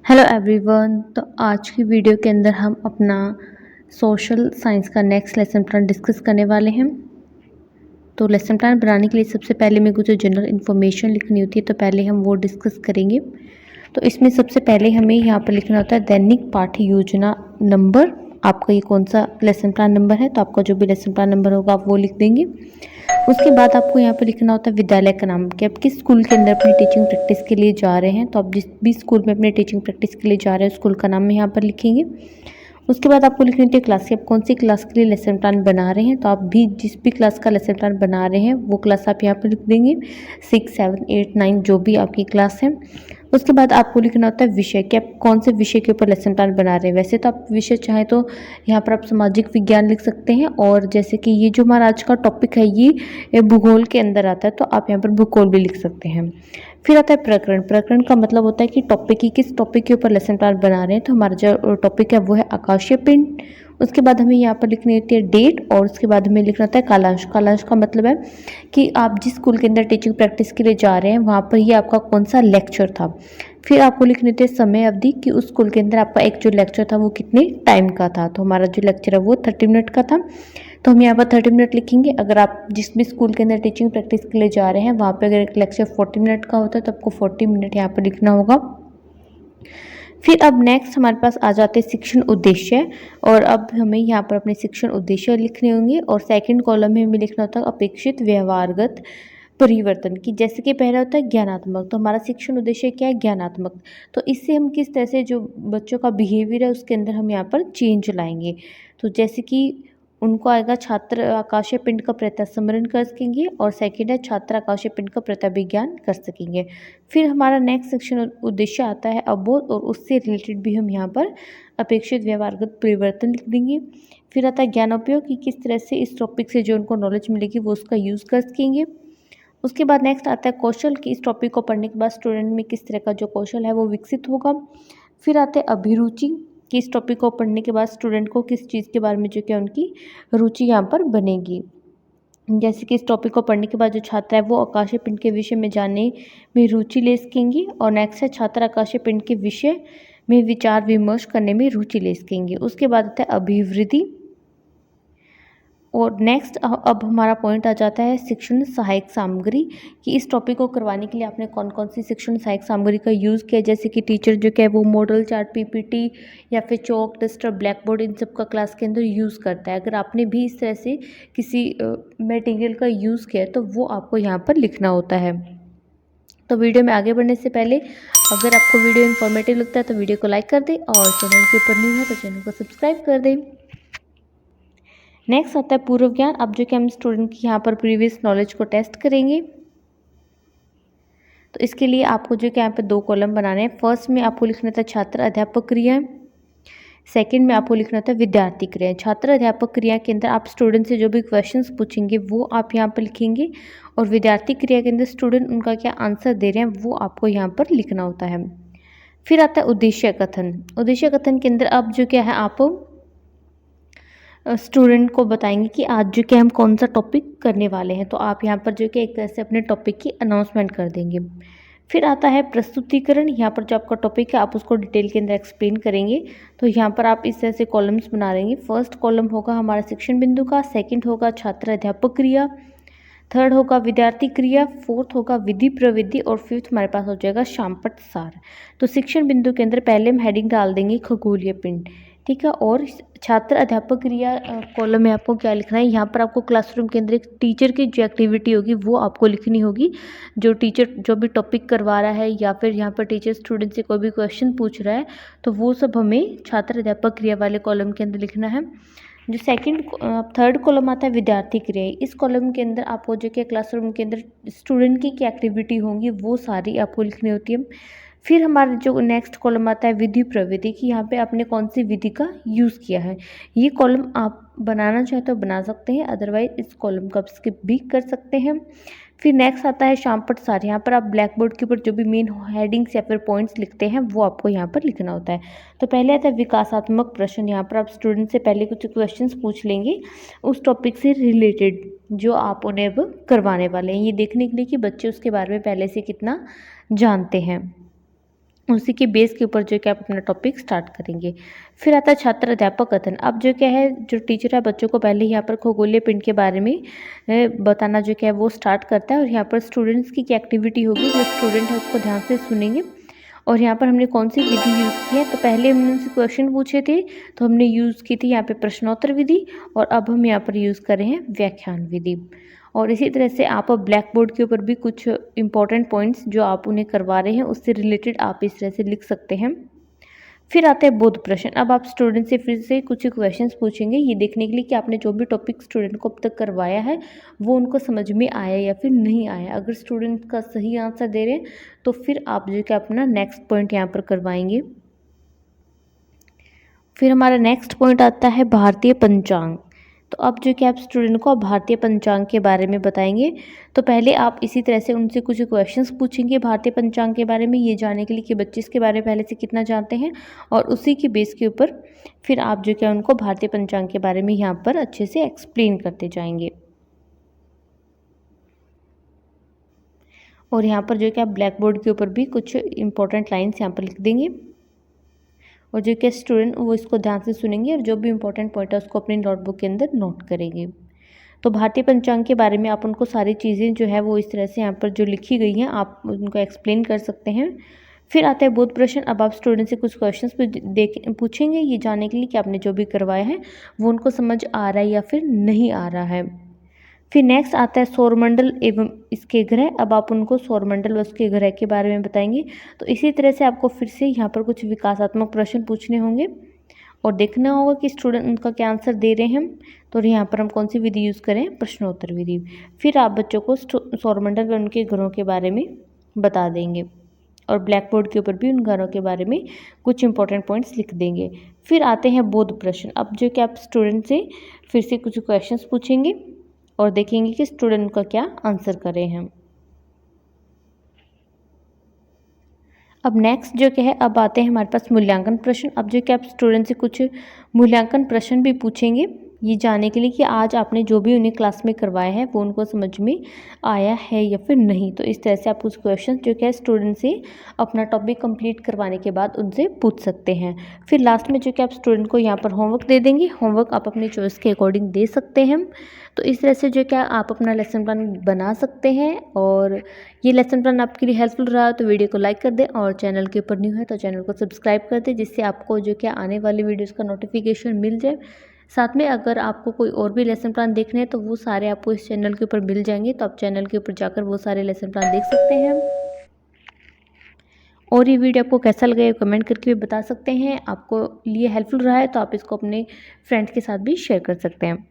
Hello everyone. तो आज की वीडियो के अंदर हम अपना सोशल साइंस का नेक्स्ट लेसन प्लान डिस्कस करने वाले हैं। तो लेसन प्लान बनाने के लिए सबसे पहले मेरे को जो जनरल इन्फॉर्मेशन लिखनी होती है तो पहले हम वो डिस्कस करेंगे। तो इसमें सबसे पहले हमें यहाँ पर लिखना होता है दैनिक पाठ्य योजना नंबर। आपका ये कौन सा लेसन प्लान नंबर है, तो आपका जो भी लेसन प्लान नंबर होगा आप वो लिख देंगे। उसके बाद आपको यहाँ पर लिखना होता है विद्यालय का नाम, कि आप किस स्कूल के अंदर अपनी टीचिंग प्रैक्टिस के लिए जा रहे हैं। तो आप जिस भी स्कूल में अपने टीचिंग प्रैक्टिस के लिए जा रहे हैं स्कूल का नाम यहाँ पर लिखेंगे। उसके बाद आपको लिखनी होती है क्लास की, आप कौन सी क्लास के लिए लेसन प्लान बना रहे हैं। तो आप भी जिस भी क्लास का लेसन प्लान बना रहे हैं वो क्लास आप यहाँ पर लिख देंगे, 6, 7, 8, 9 जो भी आपकी क्लास है। उसके बाद आपको लिखना होता है विषय, कि आप कौन से विषय के ऊपर लेसन प्लान बना रहे हैं। वैसे तो आप विषय चाहें तो यहाँ पर आप सामाजिक विज्ञान लिख सकते हैं, और जैसे कि ये जो हमारा आज का टॉपिक है ये भूगोल के अंदर आता है तो आप यहाँ पर भूगोल भी लिख सकते हैं। फिर आता है प्रकरण। प्रकरण का मतलब होता है कि टॉपिक की किस टॉपिक के ऊपर लेसन प्लान बना रहे हैं। तो हमारा जो टॉपिक है वो है आकाशीय पिंड। उसके बाद हमें यहाँ पर लिखनी होती है डेट, और उसके बाद हमें लिखना होता है कालांश। कालांश का मतलब है कि आप जिस स्कूल के अंदर टीचिंग प्रैक्टिस के लिए जा रहे हैं वहाँ पर ये आपका कौन सा लेक्चर था। फिर आपको लिखनी होती है समय अवधि, कि उस स्कूल के अंदर आपका एक जो लेक्चर था वो कितने टाइम का था। तो हमारा जो लेक्चर है वो 30 मिनट का था, तो हम यहाँ पर 30 मिनट लिखेंगे। अगर आप जिस भी स्कूल के अंदर टीचिंग प्रैक्टिस के लिए जा रहे हैं वहाँ पर अगर एक लेक्चर 40 मिनट का होता है तो आपको 40 मिनट यहाँ पर लिखना होगा। फिर अब नेक्स्ट हमारे पास आ जाते हैं शिक्षण उद्देश्य, और अब हमें यहाँ पर अपने शिक्षण उद्देश्य लिखने होंगे। और सेकंड कॉलम में हमें लिखना होता है अपेक्षित व्यवहारगत परिवर्तन, की जैसे कि पहला होता है ज्ञानात्मक। तो हमारा शिक्षण उद्देश्य क्या है, ज्ञानात्मक। तो इससे हम किस तरह से जो बच्चों का बिहेवियर है उसके अंदर हम यहाँ पर चेंज लाएंगे। तो जैसे कि उनको आएगा छात्र आकाशीय पिंड का प्रत्यास्मरण कर सकेंगे, और सेकंड है छात्र आकाशीय पिंड का प्रत्याविज्ञान कर सकेंगे। फिर हमारा नेक्स्ट सेक्शन उद्देश्य आता है अवबोध, और उससे रिलेटेड भी हम यहाँ पर अपेक्षित व्यवहारगत परिवर्तन लिख देंगे। फिर आता है ज्ञानोपयोग, कि किस तरह से इस टॉपिक से जो उनको नॉलेज मिलेगी वो उसका यूज़ कर सकेंगे। उसके बाद नेक्स्ट आता है कौशल, कि इस टॉपिक को पढ़ने के बाद स्टूडेंट में किस तरह का जो कौशल है वो विकसित होगा। फिर आते हैं अभिरुचि, कि इस टॉपिक को पढ़ने के बाद स्टूडेंट को किस चीज़ के बारे में जो क्या उनकी रुचि यहाँ पर बनेगी। जैसे कि इस टॉपिक को पढ़ने के बाद जो छात्र है वो आकाशीय पिंड के विषय में जानने में रुचि ले सकेंगे। और नेक्स्ट है छात्र आकाशीय पिंड के विषय में विचार विमर्श करने में रुचि ले सकेंगे। उसके बाद आता है अभिवृद्धि, और नेक्स्ट अब हमारा पॉइंट आ जाता है शिक्षण सहायक सामग्री, कि इस टॉपिक को करवाने के लिए आपने कौन कौन सी शिक्षण सहायक सामग्री का यूज़ किया। जैसे कि टीचर जो क्या है वो मॉडल चार्ट, पीपीटी या फिर चौक, डस्टर, ब्लैक बोर्ड इन सब का क्लास के अंदर यूज़ करता है। अगर आपने भी इस तरह से किसी मटेरियल का यूज़ किया है तो वो आपको यहाँ पर लिखना होता है। तो वीडियो में आगे बढ़ने से पहले अगर आपको वीडियो इन्फॉर्मेटिव लगता है तो वीडियो को लाइक कर दें, और चैनल के ऊपर न्यू है तो चैनल को सब्सक्राइब कर दें। नेक्स्ट आता है पूर्व ज्ञान। अब जो कि हम स्टूडेंट की यहाँ पर प्रीवियस नॉलेज को टेस्ट करेंगे, तो इसके लिए आपको जो कि यहाँ पे 2 कॉलम बनाने हैं। फर्स्ट में आपको लिखना था छात्र अध्यापक क्रिया, सेकंड में आपको लिखना था विद्यार्थी क्रिया। छात्र अध्यापक क्रिया के अंदर आप स्टूडेंट से जो भी क्वेश्चंस पूछेंगे वो आप यहाँ पर लिखेंगे, और विद्यार्थी क्रिया के अंदर स्टूडेंट उनका क्या आंसर दे रहे हैं वो आपको यहाँ पर लिखना होता है। फिर आता है उद्देश्य कथन। उद्देश्य कथन के अंदर अब जो क्या है आप स्टूडेंट को बताएंगे कि आज जो कि हम कौन सा टॉपिक करने वाले हैं। तो आप यहाँ पर जो कि एक तरह से अपने टॉपिक की अनाउंसमेंट कर देंगे। फिर आता है प्रस्तुतिकरण। यहाँ पर जो आपका टॉपिक है आप उसको डिटेल के अंदर एक्सप्लेन करेंगे। तो यहाँ पर आप इस तरह से कॉलम्स बना देंगे। फर्स्ट कॉलम होगा हमारा शिक्षण बिंदु का, सेकंड होगा छात्र अध्यापक क्रिया, थर्ड होगा विद्यार्थी क्रिया, फोर्थ होगा विधि प्रविधि, और फिफ्थ हमारे पास हो जाएगा शामपट सार। तो शिक्षण बिंदु के अंदर पहले हम हेडिंग डाल देंगे खगोलीय पिंड, ठीक है। और छात्र अध्यापक क्रिया कॉलम में आपको क्या लिखना है, यहाँ पर आपको क्लासरूम के अंदर एक टीचर की जो एक्टिविटी होगी वो आपको लिखनी होगी। जो टीचर जो भी टॉपिक करवा रहा है या फिर यहाँ पर टीचर स्टूडेंट से कोई भी क्वेश्चन पूछ रहा है तो वो सब हमें छात्र अध्यापक क्रिया वाले कॉलम के अंदर लिखना है। जो थर्ड कॉलम आता है विद्यार्थी क्रिया। इस कॉलम के अंदर आपको जो कि क्लासरूम के अंदर स्टूडेंट की क्या एक्टिविटी होंगी वो सारी आपको लिखनी होती है। फिर हमारा जो नेक्स्ट कॉलम आता है विधि प्रविधि, की यहाँ पे आपने कौन सी विधि का यूज़ किया है। ये कॉलम आप बनाना चाहे तो बना सकते हैं, अदरवाइज इस कॉलम का स्किप भी कर सकते हैं। फिर नेक्स्ट आता है शामपट सार। यहाँ पर आप ब्लैक बोर्ड के ऊपर जो भी मेन हेडिंग्स या फिर पॉइंट्स लिखते हैं वो आपको यहाँ पर लिखना होता है। तो पहले आता है विकासात्मक प्रश्न। यहाँ पर आप स्टूडेंट से पहले कुछ क्वेश्चंस पूछ लेंगे उस टॉपिक से रिलेटेड जो आप उन्हें अब करवाने वाले हैं, ये देखने के लिए कि बच्चे उसके बारे में पहले से कितना जानते हैं। उसी के बेस के ऊपर जो क्या आप अपना टॉपिक स्टार्ट करेंगे। फिर आता है छात्र अध्यापक कथन। अब जो क्या है, जो टीचर है बच्चों को पहले यहाँ पर खगोलीय पिंड के बारे में बताना जो क्या है वो स्टार्ट करता है, और यहाँ पर स्टूडेंट्स की क्या एक्टिविटी होगी, जो स्टूडेंट है उसको ध्यान से सुनेंगे। और यहाँ पर हमने कौन सी विधि यूज़ की है, तो पहले हमने उनसे क्वेश्चन पूछे थे तो हमने यूज़ की थी यहाँ पे प्रश्नोत्तर विधि, और अब हम यहाँ पर यूज़ कर रहे हैं व्याख्यान विधि। और इसी तरह से आप ब्लैक बोर्ड के ऊपर भी कुछ इंपॉर्टेंट पॉइंट्स जो आप उन्हें करवा रहे हैं उससे रिलेटेड आप इस तरह से लिख सकते हैं। फिर आते हैं बोध प्रश्न। अब आप स्टूडेंट से फिर से कुछ क्वेश्चंस पूछेंगे, ये देखने के लिए कि आपने जो भी टॉपिक स्टूडेंट को अब तक करवाया है वो उनको समझ में आया या फिर नहीं आया। अगर स्टूडेंट का सही आंसर दे रहे हैं तो फिर आप जो कि अपना नेक्स्ट पॉइंट यहाँ पर करवाएंगे। फिर हमारा नेक्स्ट पॉइंट आता है भारतीय पंचांग। तो अब जो कि आप स्टूडेंट को भारतीय पंचांग के बारे में बताएंगे। तो पहले आप इसी तरह से उनसे कुछ क्वेश्चंस पूछेंगे भारतीय पंचांग के बारे में, ये जानने के लिए कि बच्चे इसके बारे में पहले से कितना जानते हैं, और उसी के बेस के ऊपर फिर आप जो क्या उनको भारतीय पंचांग के बारे में यहाँ पर अच्छे से एक्सप्लेन करते जाएंगे। और यहाँ पर जो कि आप ब्लैक बोर्ड के ऊपर भी कुछ इंपॉर्टेंट लाइन्स यहाँ पर लिख देंगे, और जो कि स्टूडेंट वो इसको ध्यान से सुनेंगे और जो भी इंपॉर्टेंट पॉइंट है उसको अपनी नोटबुक के अंदर नोट करेंगे। तो भारतीय पंचांग के बारे में आप उनको सारी चीज़ें जो है वो इस तरह से यहाँ पर जो लिखी गई हैं आप उनको एक्सप्लेन कर सकते हैं। फिर आता है बोध प्रश्न। अब आप स्टूडेंट से कुछ क्वेश्चंस पूछेंगे, ये जानने के लिए कि आपने जो भी करवाया है वो उनको समझ आ रहा है या फिर नहीं आ रहा है। फिर नेक्स्ट आता है सौरमंडल एवं इसके ग्रह। अब आप उनको सौरमंडल व उसके ग्रह के बारे में बताएंगे। तो इसी तरह से आपको फिर से यहाँ पर कुछ विकासात्मक प्रश्न पूछने होंगे और देखना होगा कि स्टूडेंट उनका क्या आंसर दे रहे हैं। तो यहाँ पर हम कौन सी विधि यूज़ करें, प्रश्नोत्तर विधि। फिर आप बच्चों को सौरमंडल व उनके ग्रहों के बारे में बता देंगे, और ब्लैक बोर्ड के ऊपर भी उन ग्रहों के बारे में कुछ इंपॉर्टेंट पॉइंट्स लिख देंगे। फिर आते हैं बोध प्रश्न। अब जो कि आप स्टूडेंट से फिर से कुछ क्वेश्चंस पूछेंगे और देखेंगे कि स्टूडेंट का क्या आंसर कर रहे हैं। अब नेक्स्ट जो क्या है, अब आते हैं हमारे पास मूल्यांकन प्रश्न। अब जो कि आप स्टूडेंट से कुछ मूल्यांकन प्रश्न भी पूछेंगे, ये जानने के लिए कि आज आपने जो भी उन्हें क्लास में करवाया है वो उनको समझ में आया है या फिर नहीं। तो इस तरह से आप कुछ क्वेश्चन जो क्या है स्टूडेंट से अपना टॉपिक कंप्लीट करवाने के बाद उनसे पूछ सकते हैं। फिर लास्ट में जो कि आप स्टूडेंट को यहाँ पर होमवर्क दे देंगे। होमवर्क आप अपनी चॉइस के अकॉर्डिंग दे सकते हैं। तो इस तरह से जो क्या आप अपना लेसन प्लान बना सकते हैं, और ये लेसन प्लान आपके लिए हेल्पफुल रहा तो वीडियो को लाइक कर दें, और चैनल के ऊपर न्यू है तो चैनल को सब्सक्राइब कर दें, जिससे आपको जो क्या आने वाली वीडियोस का नोटिफिकेशन मिल जाए। साथ में अगर आपको कोई और भी लेसन प्लान देखने हैं तो वो सारे आपको इस चैनल के ऊपर मिल जाएंगे, तो आप चैनल के ऊपर जाकर वो सारे लेसन प्लान देख सकते हैं। और ये वीडियो आपको कैसा लगा कमेंट करके भी बता सकते हैं। आपको लिए हेल्पफुल रहा है तो आप इसको अपने फ्रेंड्स के साथ भी शेयर कर सकते हैं।